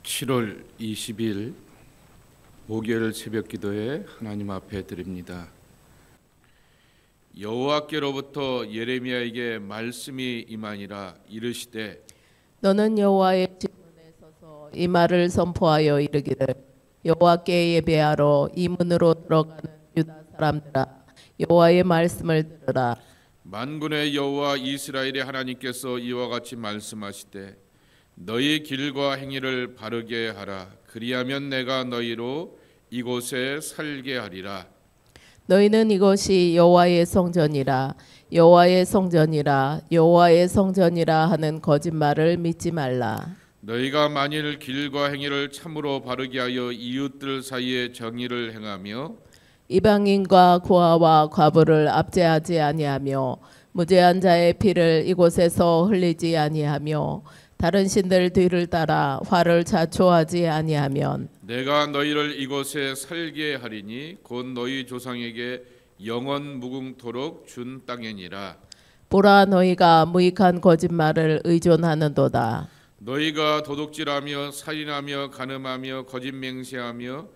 7월 20일 목요일 새벽기도에 하나님 앞에 드립니다. 여호와께로부터 예레미야에게 말씀이 임하니라. 이르시되 너는 여호와의 집문에 서서 이 말을 선포하여 이르기를 여호와께 예배하러 이 문으로 들어가는 유다 사람들아, 여호와의 말씀을 들으라. 만군의 여호와 이스라엘의 하나님께서 이와 같이 말씀하시되 너희 길과 행위를 바르게 하라. 그리하면 내가 너희로 이곳에 살게 하리라. 너희는 이것이 여호와의 성전이라, 여호와의 성전이라, 여호와의 성전이라 하는 거짓말을 믿지 말라. 너희가 만일 길과 행위를 참으로 바르게 하여 이웃들 사이에 정의를 행하며 이방인과 고아와 과부를 압제하지 아니하며 무죄한 자의 피를 이곳에서 흘리지 아니하며 다른 신들 뒤를 따라 화를 자초하지 아니하면 내가 너희를 이곳에 살게 하리니 곧 너희 조상에게 영원 무궁토록 준 땅이니라. 보라, 너희가 무익한 거짓말을 의존하는도다. 너희가 도둑질하며 살인하며 간음하며 거짓 맹세하며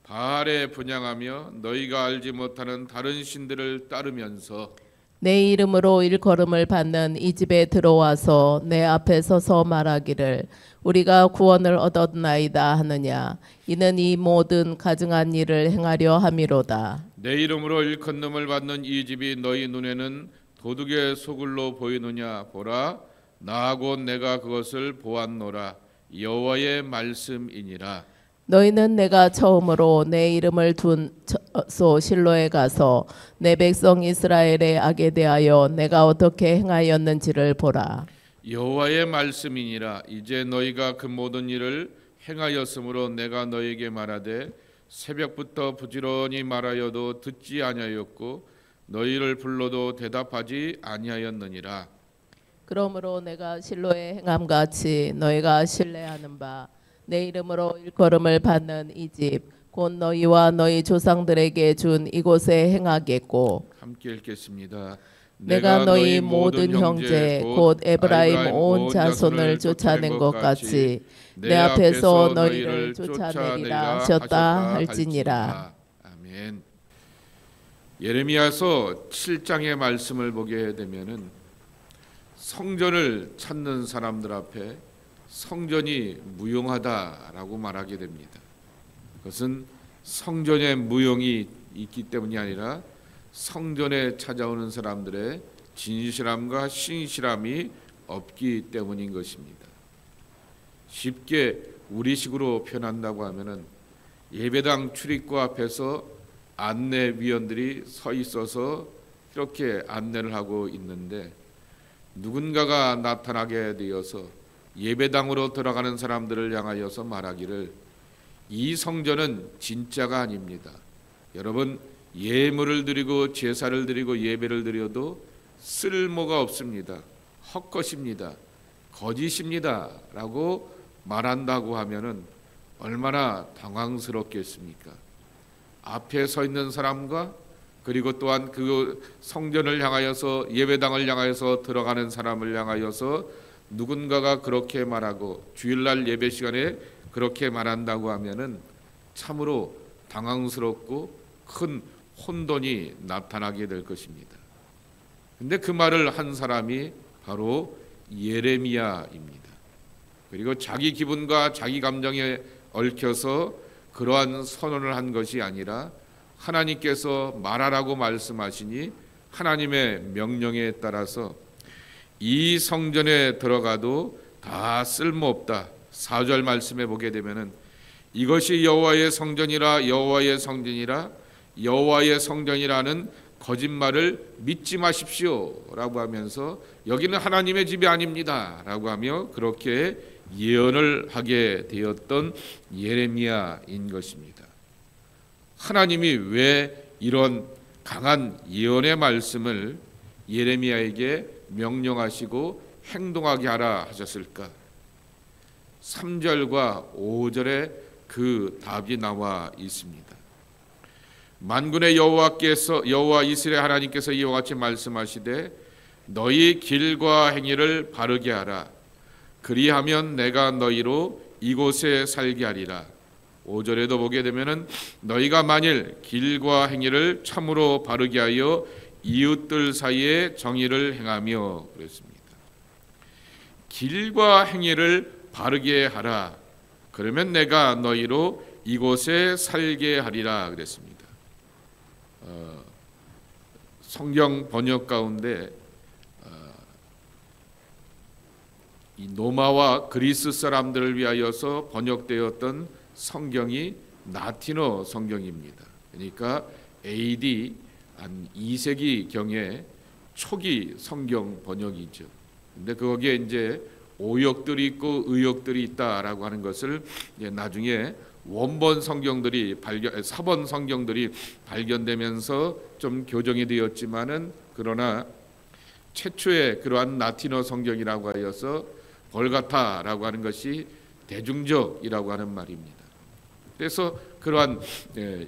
바알에 분향하며 너희가 알지 못하는 다른 신들을 따르면서 내 이름으로 일컬음을 받는 이 집에 들어와서 내 앞에 서서 말하기를 우리가 구원을 얻었나이다 하느냐. 이는 이 모든 가증한 일을 행하려 함이로다. 내 이름으로 일컫음을 받는 이 집이 너희 눈에는 도둑의 소굴로 보이느냐. 보라, 나 곧 내가 그것을 보았노라. 여호와의 말씀이니라. 너희는 내가 처음으로 내 이름을 둔 소 실로에 가서 내 백성 이스라엘의 악에 대하여 내가 어떻게 행하였는지를 보라. 여호와의 말씀이니라. 이제 너희가 그 모든 일을 행하였으므로 내가 너희에게 말하되 새벽부터 부지런히 말하여도 듣지 아니하였고 너희를 불러도 대답하지 아니하였느니라. 그러므로 내가 실로의 행함 같이 너희가 신뢰하는 바 내 이름으로 일컬음을 받는 이 집 곧 너희와 너희 조상들에게 준 이곳에 행하겠고 함께 읽겠습니다. 내가 너희 모든 형제 곧 에브라임 온 자손을 쫓아낸 것 같이 내 앞에서 너희를 쫓아내리라 하셨다 할지니라. 아멘. 예레미야서 7장의 말씀을 보게 되면은 성전을 찾는 사람들 앞에 성전이 무용하다라고 말하게 됩니다. 그것은 성전에 무용이 있기 때문이 아니라 성전에 찾아오는 사람들의 진실함과 신실함이 없기 때문인 것입니다. 쉽게 우리식으로 표현한다고 하면은 예배당 출입구 앞에서 안내위원들이 서 있어서 이렇게 안내를 하고 있는데 누군가가 나타나게 되어서 예배당으로 들어가는 사람들을 향하여서 말하기를 이 성전은 진짜가 아닙니다. 여러분, 예물을 드리고 제사를 드리고 예배를 드려도 쓸모가 없습니다. 헛것입니다. 거짓입니다. 라고 말한다고 하면은 얼마나 당황스럽겠습니까? 앞에 서 있는 사람과 그리고 또한 그 성전을 향하여서 예배당을 향하여서 들어가는 사람을 향하여서 누군가가 그렇게 말하고 주일날 예배 시간에 그렇게 말한다고 하면은 참으로 당황스럽고 큰 혼돈이 나타나게 될 것입니다. 근데 그 말을 한 사람이 바로 예레미야입니다. 그리고 자기 기분과 자기 감정에 얽혀서 그러한 선언을 한 것이 아니라 하나님께서 말하라고 말씀하시니 하나님의 명령에 따라서 이 성전에 들어가도 다 쓸모없다. 4절 말씀에 보게 되면은 이것이 여호와의 성전이라, 여호와의 성전이라, 여호와의 성전이라는 거짓말을 믿지 마십시오라고 하면서 여기는 하나님의 집이 아닙니다 라고 하며 그렇게 예언을 하게 되었던 예레미야인 것입니다. 하나님이 왜 이런 강한 예언의 말씀을 예레미야에게 명령하시고 행동하게 하라 하셨을까? 3절과 5절에 그 답이 나와 있습니다. 만군의 여호와 이스라엘 하나님께서 이와 같이 말씀하시되 너희 길과 행위를 바르게 하라. 그리하면 내가 너희로 이곳에 살게 하리라. 5절에도 보게 되면은 너희가 만일 길과 행위를 참으로 바르게 하여 이웃들 사이에 정의를 행하며 그랬습니다. 길과 행위를 바르게 하라. 그러면 내가 너희로 이곳에 살게 하리라 그랬습니다. 성경 번역 가운데 이 로마와 그리스 사람들을 위하여서 번역되었던 성경이 라틴어 성경입니다. 그러니까 AD 한 2세기 경에 초기 성경 번역이죠. 근데 거기에 이제 오역들이 있고 의역들이 있다라고 하는 것을 나중에 원본 성경들이 사본 성경들이 발견되면서 좀 교정이 되었지만은 그러나 최초의 그러한 라틴어 성경이라고 하여서 벌가타라고 하는 것이 대중적이라고 하는 말입니다. 그래서 그러한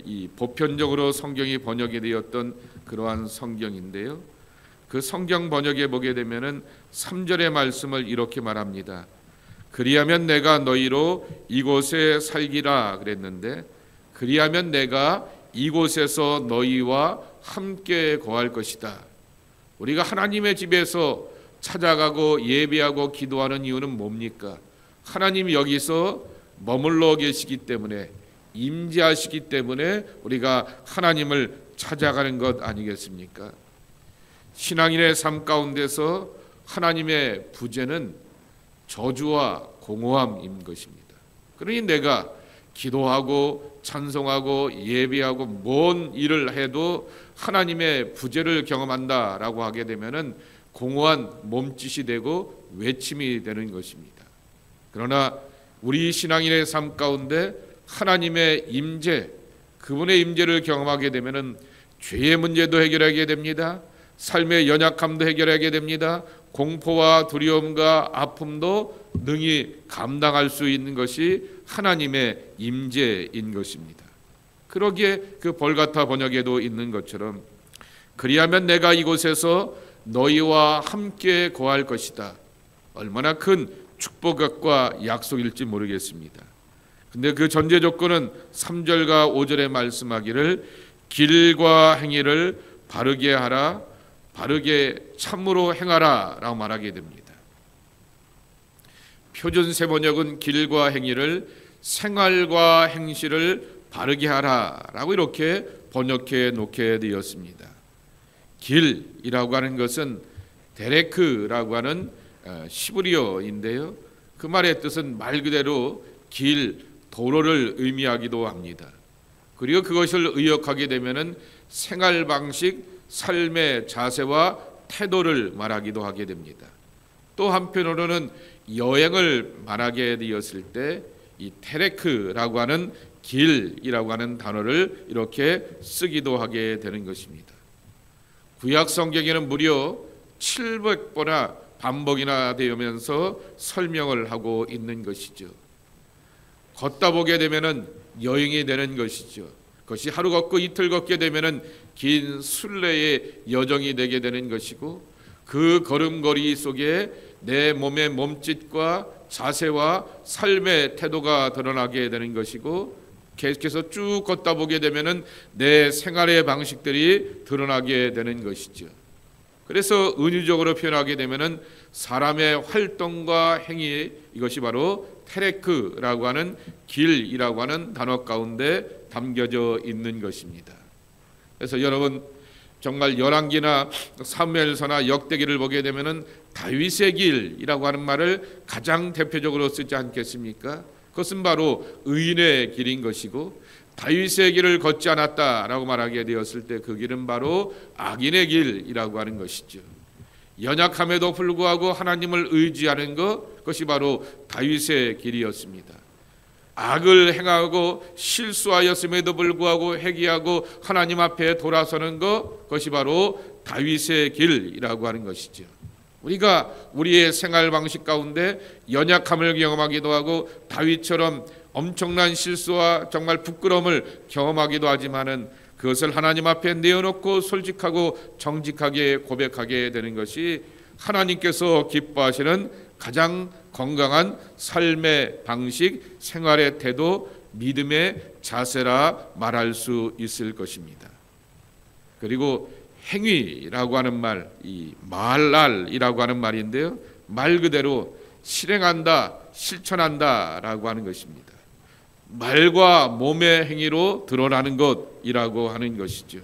이 보편적으로 성경이 번역이 되었던 그러한 성경인데요. 그 성경 번역에 보게 되면은 3절의 말씀을 이렇게 말합니다. 그리하면 내가 너희로 이곳에 살기라 그랬는데, 그리하면 내가 이곳에서 너희와 함께 거할 것이다. 우리가 하나님의 집에서 찾아가고 예배하고 기도하는 이유는 뭡니까? 하나님이 여기서 머물러 계시기 때문에, 임재하시기 때문에 우리가 하나님을 찾아가는 것 아니겠습니까? 신앙인의 삶 가운데서 하나님의 부재는 저주와 공허함인 것입니다. 그러니 내가 기도하고 찬송하고 예배하고 뭔 일을 해도 하나님의 부재를 경험한다라고 하게 되면은 공허한 몸짓이 되고 외침이 되는 것입니다. 그러나 우리 신앙인의 삶 가운데 하나님의 임재, 그분의 임재를 경험하게 되면은 죄의 문제도 해결하게 됩니다. 삶의 연약함도 해결하게 됩니다. 공포와 두려움과 아픔도 능히 감당할 수 있는 것이 하나님의 임재인 것입니다. 그러기에 그 벌가타 번역에도 있는 것처럼 그리하면 내가 이곳에서 너희와 함께 거할 것이다. 얼마나 큰 축복과 약속일지 모르겠습니다. 근데 그 전제 조건은 3절과 5절에 말씀하기를 길과 행위를 바르게 하라, 바르게 참으로 행하라 라고 말하게 됩니다. 표준 세번역은 길과 행위를 생활과 행실을 바르게 하라 라고 이렇게 번역해 놓게 되었습니다. 길이라고 하는 것은 데레크라고 하는 시브리어인데요. 그 말의 뜻은 말 그대로 길, 도로를 의미하기도 합니다. 그리고 그것을 의역하게 되면은 생활 방식, 삶의 자세와 태도를 말하기도 하게 됩니다. 또 한편으로는 여행을 말하게 되었을 때 이 테레크라고 하는 길이라고 하는 단어를 이렇게 쓰기도 하게 되는 것입니다. 구약 성경에는 무려 700번이나 반복이나 되면서 설명을 하고 있는 것이죠. 걷다 보게 되면은 여행이 되는 것이죠. 그것이 하루 걷고 이틀 걷게 되면은 긴 순례의 여정이 되게 되는 것이고, 그 걸음걸이 속에 내 몸의 몸짓과 자세와 삶의 태도가 드러나게 되는 것이고, 계속해서 쭉 걷다 보게 되면은 내 생활의 방식들이 드러나게 되는 것이죠. 그래서 은유적으로 표현하게 되면은 사람의 활동과 행위, 이것이 바로 테레크라고 하는 길이라고 하는 단어 가운데 담겨져 있는 것입니다. 그래서 여러분 정말 열왕기나 사무엘서나 역대기를 보게 되면은 다윗의 길이라고 하는 말을 가장 대표적으로 쓰지 않겠습니까? 그것은 바로 의인의 길인 것이고, 다윗의 길을 걷지 않았다라고 말하게 되었을 때 그 길은 바로 악인의 길이라고 하는 것이죠. 연약함에도 불구하고 하나님을 의지하는 것, 그것이 바로 다윗의 길이었습니다. 악을 행하고 실수하였음에도 불구하고 회개하고 하나님 앞에 돌아서는 것, 그것이 바로 다윗의 길이라고 하는 것이죠. 우리가 우리의 생활 방식 가운데 연약함을 경험하기도 하고 다윗처럼 엄청난 실수와 정말 부끄러움을 경험하기도 하지만은 그것을 하나님 앞에 내어놓고 솔직하고 정직하게 고백하게 되는 것이 하나님께서 기뻐하시는 가장 건강한 삶의 방식, 생활의 태도, 믿음의 자세라 말할 수 있을 것입니다. 그리고 행위라고 하는 말, 이 말랄이라고 하는 말인데요, 말 그대로 실행한다, 실천한다라고 하는 것입니다. 말과 몸의 행위로 드러나는 것이라고 하는 것이죠.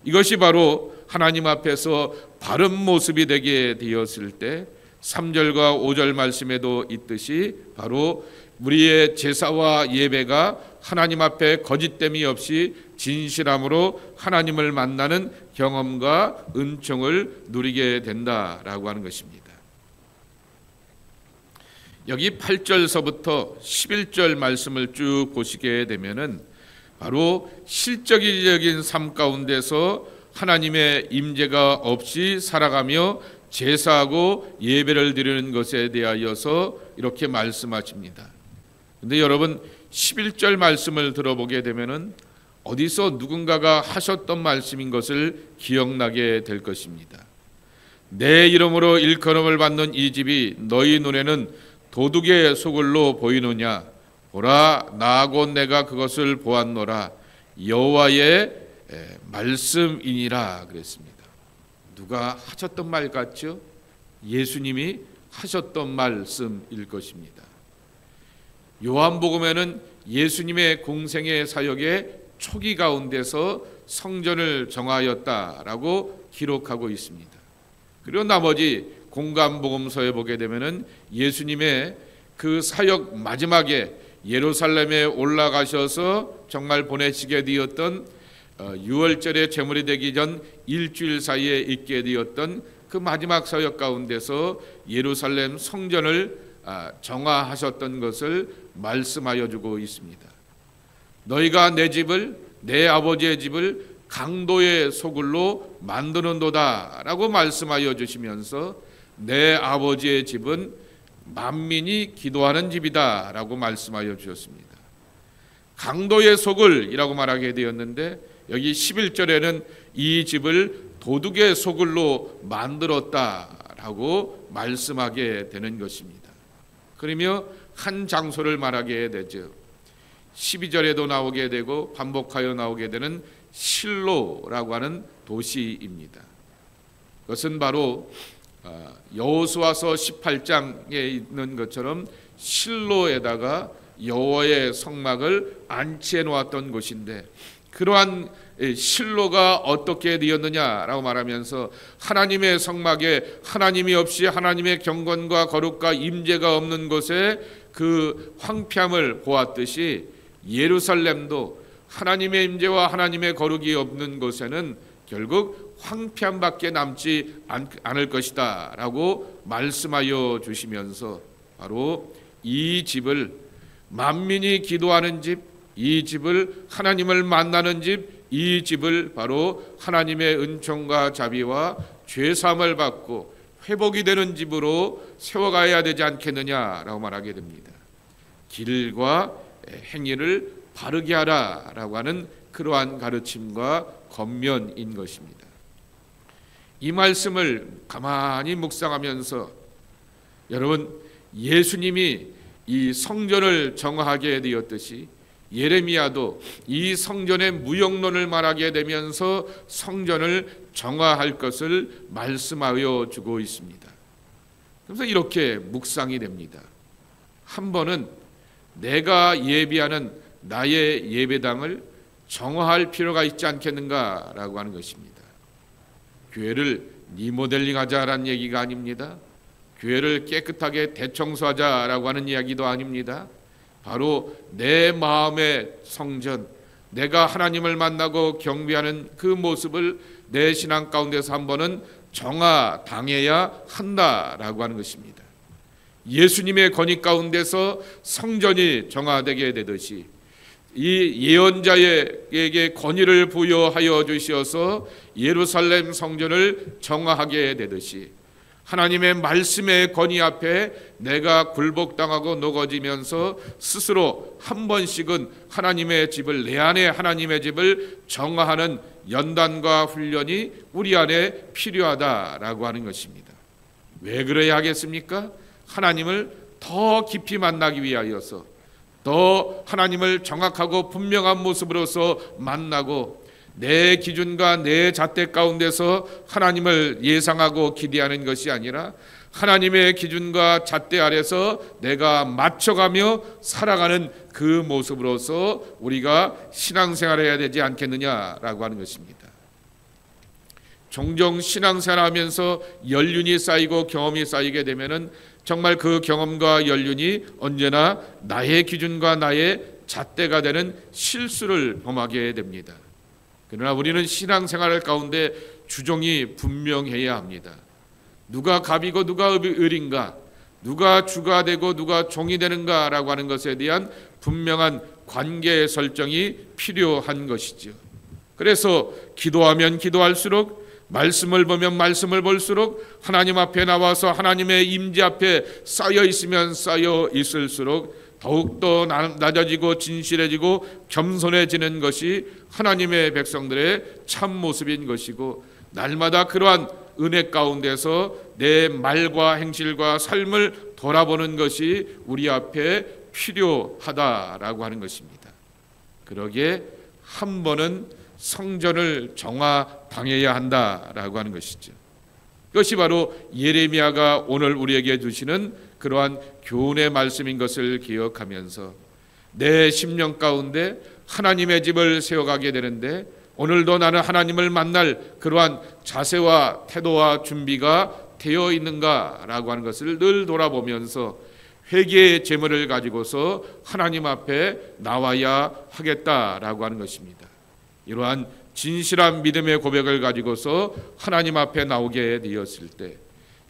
이것이 바로 하나님 앞에서 바른 모습이 되게 되었을 때 3절과 5절 말씀에도 있듯이 바로 우리의 제사와 예배가 하나님 앞에 거짓됨이 없이 진실함으로 하나님을 만나는 경험과 은총을 누리게 된다라고 하는 것입니다. 여기 8절서부터 11절 말씀을 쭉 보시게 되면은 바로 실적인 삶 가운데서 하나님의 임재가 없이 살아가며 제사하고 예배를 드리는 것에 대하여서 이렇게 말씀하십니다. 근데 여러분 11절 말씀을 들어보게 되면은 어디서 누군가가 하셨던 말씀인 것을 기억나게 될 것입니다. 내 이름으로 일컬음을 받는 이 집이 너희 눈에는 도둑의 소굴로 보이느냐? 보라, 나 곧 내가 그것을 보았노라. 여호와의 말씀이니라 그랬습니다. 누가 하셨던 말 같죠? 예수님이 하셨던 말씀일 것입니다. 요한복음에는 예수님의 공생의 사역의 초기 가운데서 성전을 정하였다라고 기록하고 있습니다. 그리고 나머지 공간복음서에 보게 되면은 예수님의 그 사역 마지막에 예루살렘에 올라가셔서 정말 보내시게 되었던 6월절에 제물이 되기 전 일주일 사이에 있게 되었던 그 마지막 사역 가운데서 예루살렘 성전을 정하하셨던 것을 말씀하여 주고 있습니다. 너희가 내 집을, 내 아버지의 집을 강도의 소굴로 만드는도다 라고 말씀하여 주시면서 내 아버지의 집은 만민이 기도하는 집이다 라고 말씀하여 주셨습니다. 강도의 소굴이라고 말하게 되었는데 여기 11절에는 이 집을 도둑의 소굴로 만들었다라고 말씀하게 되는 것입니다. 그러며 한 장소를 말하게 되죠. 12절에도 나오게 되고 반복하여 나오게 되는 실로라고 하는 도시입니다. 그것은 바로 여호수아서 18장에 있는 것처럼 실로에다가 여호와의 성막을 안치해 놓았던 곳인데 그러한 실로가 어떻게 되었느냐라고 말하면서 하나님의 성막에 하나님이 없이 하나님의 경건과 거룩과 임재가 없는 곳에 그 황폐함을 보았듯이 예루살렘도 하나님의 임재와 하나님의 거룩이 없는 곳에는 결국 황폐함밖에 남지 않을 것이다 라고 말씀하여 주시면서 바로 이 집을 만민이 기도하는 집, 이 집을 하나님을 만나는 집, 이 집을 바로 하나님의 은총과 자비와 죄사함을 받고 회복이 되는 집으로 세워가야 되지 않겠느냐라고 말하게 됩니다. 길과 행위를 바르게 하라라고 하는 그러한 가르침과 권면인 것입니다. 이 말씀을 가만히 묵상하면서 여러분 예수님이 이 성전을 정하게 되었듯이 예레미야도 이 성전의 무용론을 말하게 되면서 성전을 정화할 것을 말씀하여 주고 있습니다. 그래서 이렇게 묵상이 됩니다. 한 번은 내가 예비하는 나의 예배당을 정화할 필요가 있지 않겠는가라고 하는 것입니다. 교회를 리모델링하자라는 얘기가 아닙니다. 교회를 깨끗하게 대청소하자라고 하는 이야기도 아닙니다. 바로 내 마음의 성전, 내가 하나님을 만나고 경배하는 그 모습을 내 신앙 가운데서 한 번은 정화당해야 한다라고 하는 것입니다. 예수님의 권위 가운데서 성전이 정화되게 되듯이 이 예언자에게 권위를 부여하여 주셔서 예루살렘 성전을 정화하게 되듯이 하나님의 말씀의 권위 앞에 내가 굴복당하고 녹아지면서 스스로 한 번씩은 하나님의 집을, 내 안에 하나님의 집을 정화하는 연단과 훈련이 우리 안에 필요하다라고 하는 것입니다. 왜 그래야 하겠습니까? 하나님을 더 깊이 만나기 위하여서 더 하나님을 정확하고 분명한 모습으로서 만나고 내 기준과 내 잣대 가운데서 하나님을 예상하고 기대하는 것이 아니라 하나님의 기준과 잣대 아래서 내가 맞춰가며 살아가는 그 모습으로서 우리가 신앙생활을 해야 되지 않겠느냐라고 하는 것입니다. 종종 신앙생활하면서 연륜이 쌓이고 경험이 쌓이게 되면은 정말 그 경험과 연륜이 언제나 나의 기준과 나의 잣대가 되는 실수를 범하게 됩니다. 그러나 우리는 신앙생활 가운데 주종이 분명해야 합니다. 누가 갑이고 누가 을인가, 누가 주가 되고 누가 종이 되는가라고 하는 것에 대한 분명한 관계 설정이 필요한 것이죠. 그래서 기도하면 기도할수록, 말씀을 보면 말씀을 볼수록, 하나님 앞에 나와서 하나님의 임재 앞에 쌓여 있으면 쌓여 있을수록 더욱더 낮아지고 진실해지고 겸손해지는 것이 하나님의 백성들의 참 모습인 것이고, 날마다 그러한 은혜 가운데서 내 말과 행실과 삶을 돌아보는 것이 우리 앞에 필요하다라고 하는 것입니다. 그러기에 한 번은 성전을 정화당해야 한다라고 하는 것이죠. 그것이 바로 예레미야가 오늘 우리에게 주시는 그러한 교훈의 말씀인 것을 기억하면서 내 심령 가운데 하나님의 집을 세워가게 되는데, 오늘도 나는 하나님을 만날 그러한 자세와 태도와 준비가 되어 있는가라고 하는 것을 늘 돌아보면서 회개의 제물을 가지고서 하나님 앞에 나와야 하겠다라고 하는 것입니다. 이러한 진실한 믿음의 고백을 가지고서 하나님 앞에 나오게 되었을 때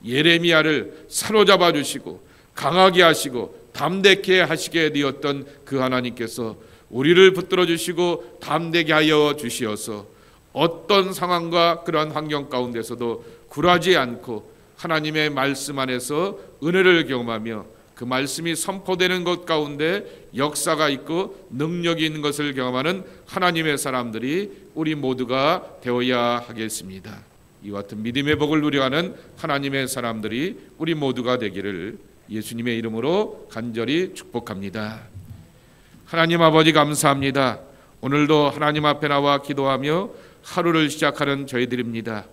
예레미야를 사로잡아 주시고 강하게 하시고 담대케 하시게 되었던 그 하나님께서 우리를 붙들어 주시고 담대게 하여 주시어서 어떤 상황과 그러한 환경 가운데서도 굴하지 않고 하나님의 말씀 안에서 은혜를 경험하며 그 말씀이 선포되는 것 가운데 역사가 있고 능력이 있는 것을 경험하는 하나님의 사람들이 우리 모두가 되어야 하겠습니다. 이와 같은 믿음의 복을 누려가는 하나님의 사람들이 우리 모두가 되기를 예수님의 이름으로 간절히 축복합니다. 하나님 아버지 감사합니다. 오늘도 하나님 앞에 나와 기도하며 하루를 시작하는 저희들입니다.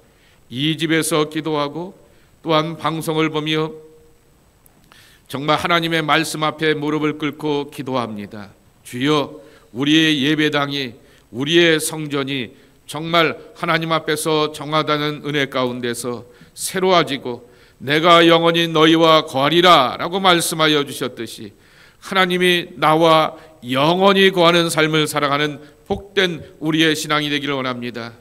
이 집에서 기도하고 또한 방송을 보며 정말 하나님의 말씀 앞에 무릎을 꿇고 기도합니다. 주여, 우리의 예배당이, 우리의 성전이 정말 하나님 앞에서 정하다는 은혜 가운데서 새로워지고 내가 영원히 너희와 거하리라 라고 말씀하여 주셨듯이 하나님이 나와 영원히 거하는 삶을 살아가는 복된 우리의 신앙이 되기를 원합니다.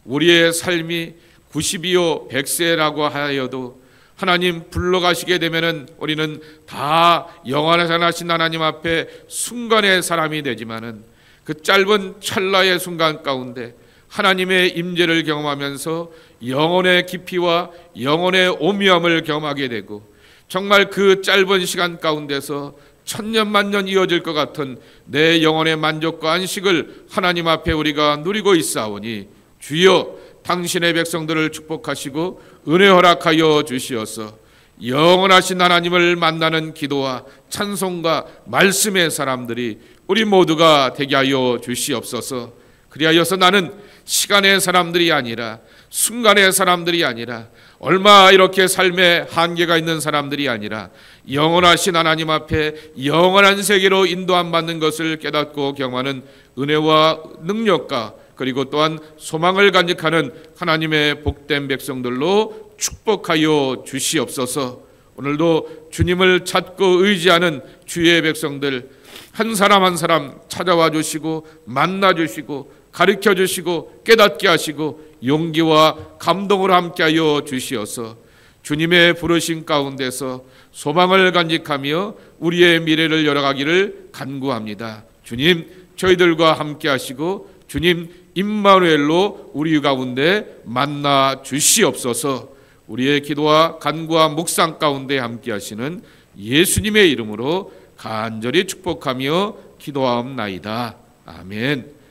우리의 삶이 90이요 100세라고 하여도 하나님 불러가시게 되면은 우리는 다 영원하신 하나님 앞에 순간의 사람이 되지만은 그 짧은 찰나의 순간 가운데 하나님의 임재를 경험하면서 영혼의 깊이와 영혼의 오묘함을 경험하게 되고 정말 그 짧은 시간 가운데서 천년만년 이어질 것 같은 내 영혼의 만족과 안식을 하나님 앞에 우리가 누리고 있사오니 주여, 당신의 백성들을 축복하시고 은혜 허락하여 주시어서 영원하신 하나님을 만나는 기도와 찬송과 말씀의 사람들이 우리 모두가 되게 하여 주시옵소서. 그리하여서 나는 시간의 사람들이 아니라 순간의 사람들이 아니라 얼마 이렇게 삶에 한계가 있는 사람들이 아니라 영원하신 하나님 앞에 영원한 세계로 인도함 받는 것을 깨닫고 경험하는 은혜와 능력과 그리고 또한 소망을 간직하는 하나님의 복된 백성들로 축복하여 주시옵소서. 오늘도 주님을 찾고 의지하는 주의 백성들 한 사람 한 사람 찾아와 주시고 만나 주시고 가르쳐 주시고 깨닫게 하시고 용기와 감동을 함께하여 주시어서 주님의 부르심 가운데서 소망을 간직하며 우리의 미래를 열어가기를 간구합니다. 주님, 저희들과 함께 하시고 주님 임마누엘로 우리 가운데 만나 주시옵소서. 우리의 기도와 간구와 묵상 가운데 함께 하시는 예수님의 이름으로 간절히 축복하며 기도하옵나이다. 아멘.